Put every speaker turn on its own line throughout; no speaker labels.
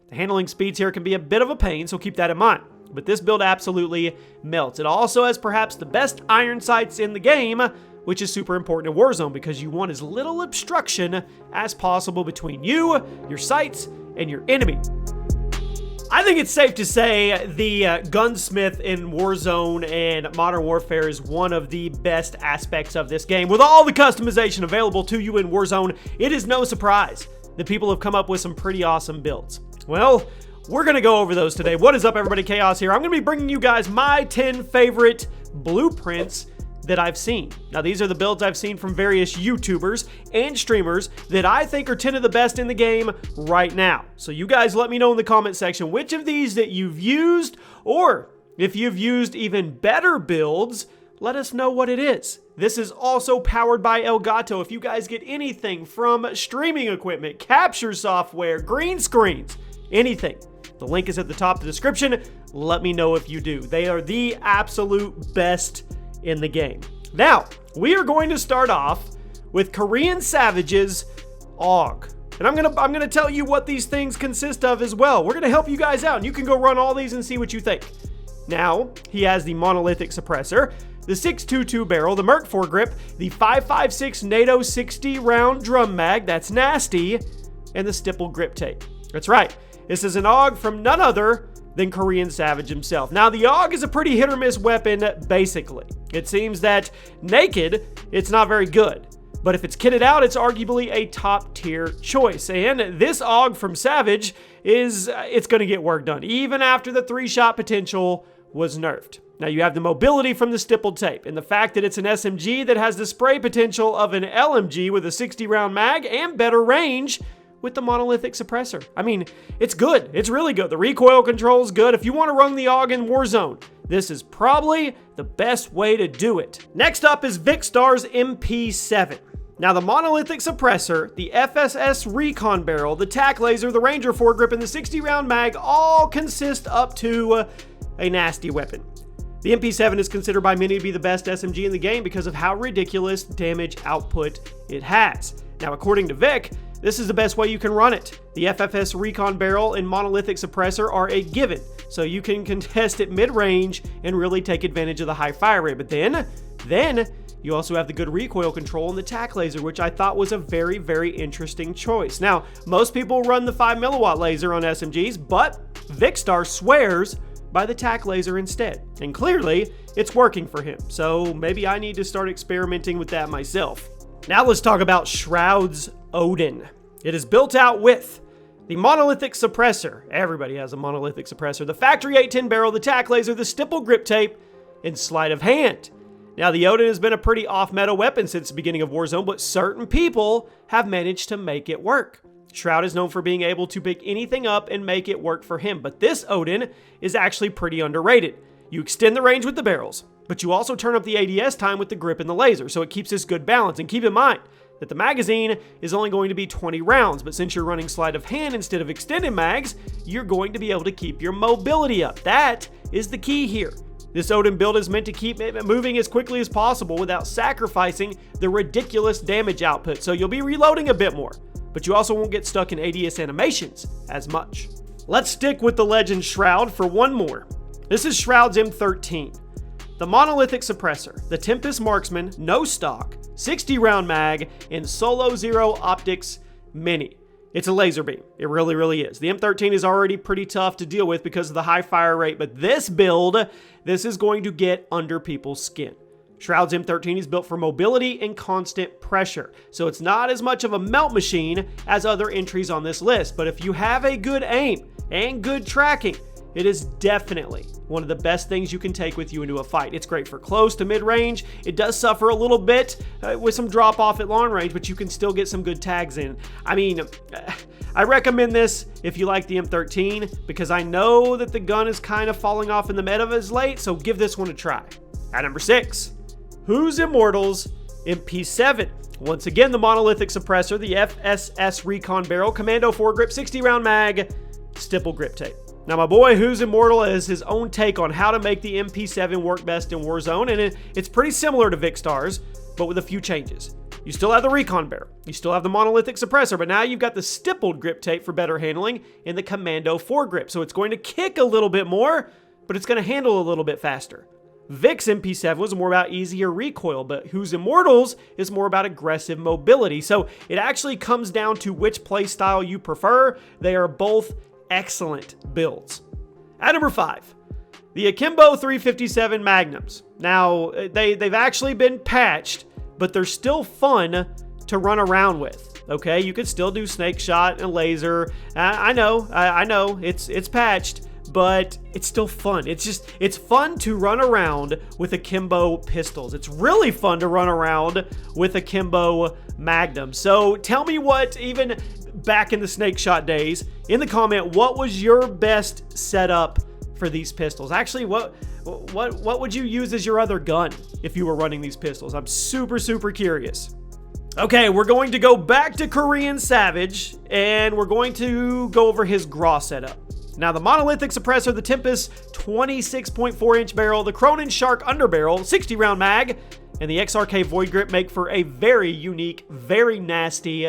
The handling speeds here can be a bit of a pain, so keep that in mind. But this build absolutely melts. It also has perhaps the best iron sights in the game, which is super important in Warzone because you want as little obstruction as possible between you, your sights, and your enemy. I think it's safe to say the gunsmith in Warzone and Modern Warfare is one of the best aspects of this game. With all the customization available to you in Warzone, it is no surprise that people have come up with some pretty awesome builds. Well, we're going to go over those today. What is up, everybody? Chaos here. I'm going to be bringing you guys my 10 favorite blueprints that I've seen. Now, these are the builds I've seen from various YouTubers and streamers that I think are 10 of the best in the game right now. So you guys let me know in the comment section which of these that you've used, or if you've used even better builds, let us know what it is. This is also powered by Elgato. If you guys get anything from streaming equipment, capture software, green screens, anything, the link is at the top of the description. Let me know if you do. They are the absolute best in the game. Now, we are going to start off with Korean Savage's AUG. And I'm gonna tell you what these things consist of as well. We're gonna help you guys out, and you can go run all these and see what you think. Now, he has the monolithic suppressor, the 6.22 barrel, the Merc foregrip, the 5.56 NATO 60 round drum mag, that's nasty, and the stipple grip tape. That's right. This is an AUG from none other than Korean Savage himself. Now, the AUG is a pretty hit or miss weapon, basically. It seems that naked, it's not very good. But if it's kitted out, it's arguably a top tier choice. And this AUG from Savage it's gonna get work done, even after the 3-shot potential was nerfed. Now, you have the mobility from the stippled tape, and the fact that it's an SMG that has the spray potential of an LMG with a 60 round mag and better range with the monolithic suppressor. I mean, it's good. It's really good. The recoil control is good. If you want to run the AUG in Warzone, this is probably the best way to do it. Next up is Vikkstar's MP7. Now, the monolithic suppressor, the FSS recon barrel, the tac laser, the Ranger foregrip, and the 60 round mag all consist up to a nasty weapon. The MP7 is considered by many to be the best SMG in the game because of how ridiculous damage output it has. Now, according to Vic, this is the best way you can run it. The FFS recon barrel and monolithic suppressor are a given, so you can contest at mid-range and really take advantage of the high fire rate. But then you also have the good recoil control and the tac laser, which I thought was a very, very interesting choice. Now, most people run the 5 milliwatt laser on SMGs, but Vikkstar swears by the tac laser instead. And clearly, it's working for him. So maybe I need to start experimenting with that myself. Now let's talk about Shroud's Odin. It is built out with the monolithic suppressor. Everybody has a monolithic suppressor. The factory 810 barrel, the tac laser, the stipple grip tape, and sleight of hand. Now, the Odin has been a pretty off-meta weapon since the beginning of Warzone, but certain people have managed to make it work. Shroud is known for being able to pick anything up and make it work for him, but this Odin is actually pretty underrated. You extend the range with the barrels, but you also turn up the ADS time with the grip and the laser, so it keeps this good balance. And keep in mind that the magazine is only going to be 20 rounds, but since you're running sleight of hand instead of extended mags, you're going to be able to keep your mobility up. That is the key here. This Odin build is meant to keep it moving as quickly as possible without sacrificing the ridiculous damage output, so you'll be reloading a bit more, but you also won't get stuck in ADS animations as much. Let's stick with the legend Shroud for one more. This is Shroud's M13. The monolithic suppressor, the Tempest Marksman, no stock, 60 round mag, and Solo Zero Optics Mini. It's a laser beam. It really, really is. The M13 is already pretty tough to deal with because of the high fire rate, but this build, this is going to get under people's skin. Shroud's M13 is built for mobility and constant pressure, so it's not as much of a melt machine as other entries on this list, but if you have a good aim and good tracking, it is definitely one of the best things you can take with you into a fight. It's great for close to mid-range. It does suffer a little bit with some drop-off at long range, but you can still get some good tags in. I mean, I recommend this if you like the M13, because I know that the gun is kind of falling off in the meta as late, so give this one a try. At number 6, Who's Immortals MP7. Once again, the monolithic suppressor, the FSS recon barrel, commando foregrip, 60 round mag, stipple grip tape. Now, my boy Who's Immortal has his own take on how to make the MP7 work best in Warzone, and it's pretty similar to Vikkstar's, but with a few changes. You still have the recon barrel. You still have the monolithic suppressor, but now you've got the stippled grip tape for better handling and the commando foregrip. So it's going to kick a little bit more, but it's going to handle a little bit faster. Vic's MP7 was more about easier recoil, but Who's Immortals is more about aggressive mobility. So it actually comes down to which playstyle you prefer. They are both excellent builds. At number 5, the Akimbo 357 Magnums. Now, they've actually been patched, but they're still fun to run around with. Okay, you could still do snake shot and laser. I know, it's patched, but it's still fun. It's fun to run around with Akimbo pistols. It's really fun to run around with Akimbo Magnum. So tell me what, even back in the snake shot days, in the comment, what was your best setup for these pistols? Actually, what would you use as your other gun if you were running these pistols? I'm super curious. Okay, we're going to go back to Korean Savage, and we're going to go over his GRAW setup. Now, the monolithic suppressor, the Tempest 26.4-inch barrel, the Cronin Shark underbarrel, 60-round mag, and the XRK Void Grip make for a very unique, very nasty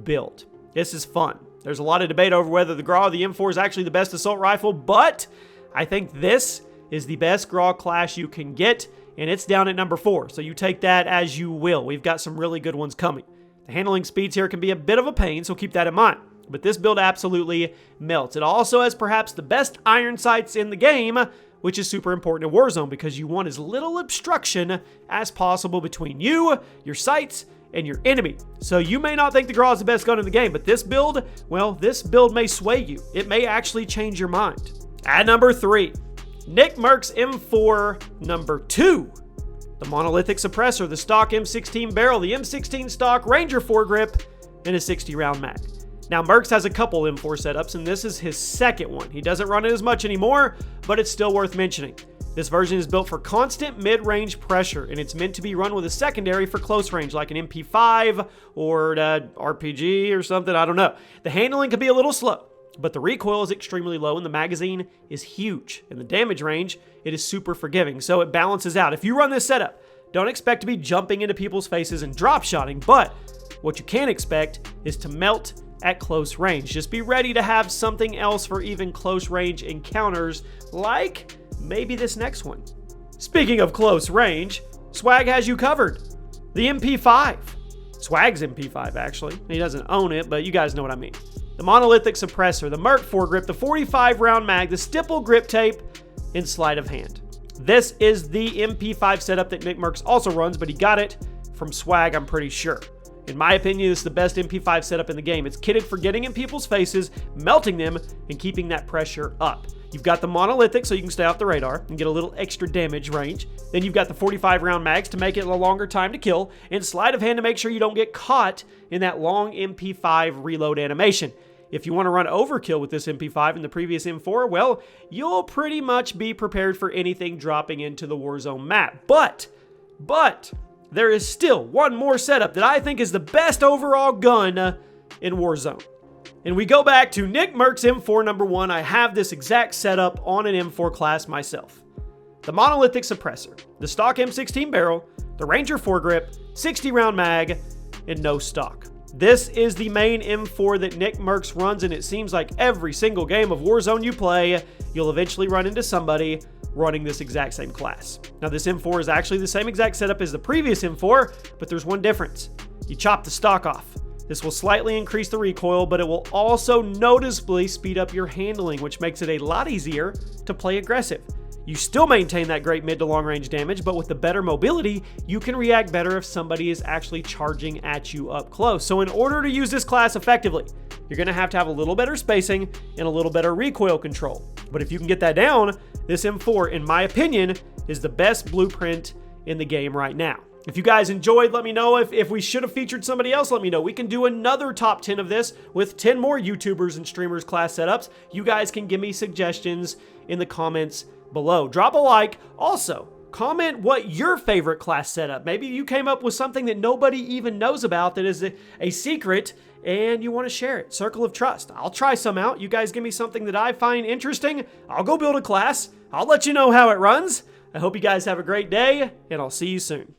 build. This is fun. There's a lot of debate over whether the GRAW or the M4 is actually the best assault rifle, but I think this is the best GRAW class you can get, and it's down at number 4, so you take that as you will. We've got some really good ones coming. The handling speeds here can be a bit of a pain, so keep that in mind. But this build absolutely melts. It also has perhaps the best iron sights in the game, which is super important in Warzone because you want as little obstruction as possible between you, your sights, and your enemy. So you may not think the GRAW is the best gun in the game, but this build, well, this build may sway you. It may actually change your mind. At number 3, Nick Mercs M4 number 2. The monolithic suppressor, the stock M16 barrel, the M16 stock Ranger foregrip, and a 60-round mag. Now, Mercs has a couple M4 setups, and this is his second one. He doesn't run it as much anymore, but it's still worth mentioning. This version is built for constant mid-range pressure, and it's meant to be run with a secondary for close range, like an MP5 or RPG or something, I don't know. The handling can be a little slow, but the recoil is extremely low, and the magazine is huge. In the damage range, it is super forgiving, so it balances out. If you run this setup, don't expect to be jumping into people's faces and drop-shotting, but what you can expect is to melt at close range. Just be ready to have something else for even close range encounters, like maybe this next one. Speaking of close range, Swag has you covered. The MP5. Swag's MP5, actually. He doesn't own it, but you guys know what I mean. The monolithic suppressor, the Merc foregrip, the 45-round mag, the stipple grip tape, and sleight of hand. This is the MP5 setup that Nick Mercs also runs, but he got it from Swag, I'm pretty sure. In my opinion, this is the best MP5 setup in the game. It's kitted for getting in people's faces, melting them, and keeping that pressure up. You've got the monolithic, so you can stay off the radar and get a little extra damage range. Then you've got the 45-round mags to make it a longer time to kill, and sleight of hand to make sure you don't get caught in that long MP5 reload animation. If you want to run overkill with this MP5 and the previous M4, well, you'll pretty much be prepared for anything dropping into the Warzone map. But there is still one more setup that I think is the best overall gun in Warzone. And we go back to Nick Mercs M4 number 1. I have this exact setup on an M4 class myself. The monolithic suppressor, the stock M16 barrel, the Ranger foregrip, 60-round mag, and no stock. This is the main M4 that Nick Mercs runs, and it seems like every single game of Warzone you play, you'll eventually run into somebody running this exact same class. Now, this M4 is actually the same exact setup as the previous M4, but there's one difference. You chop the stock off. This will slightly increase the recoil, but it will also noticeably speed up your handling, which makes it a lot easier to play aggressive. You still maintain that great mid to long range damage, but with the better mobility, you can react better if somebody is actually charging at you up close. So in order to use this class effectively, you're going to have a little better spacing and a little better recoil control. But if you can get that down, this M4, in my opinion, is the best blueprint in the game right now. If you guys enjoyed, let me know. If we should have featured somebody else, let me know. We can do another top 10 of this with 10 more YouTubers and streamers class setups. You guys can give me suggestions in the comments below. Drop a like. Also, comment what your favorite class setup. Maybe you came up with something that nobody even knows about that is a secret and you want to share it. Circle of Trust. I'll try some out. You guys give me something that I find interesting. I'll go build a class. I'll let you know how it runs. I hope you guys have a great day, and I'll see you soon.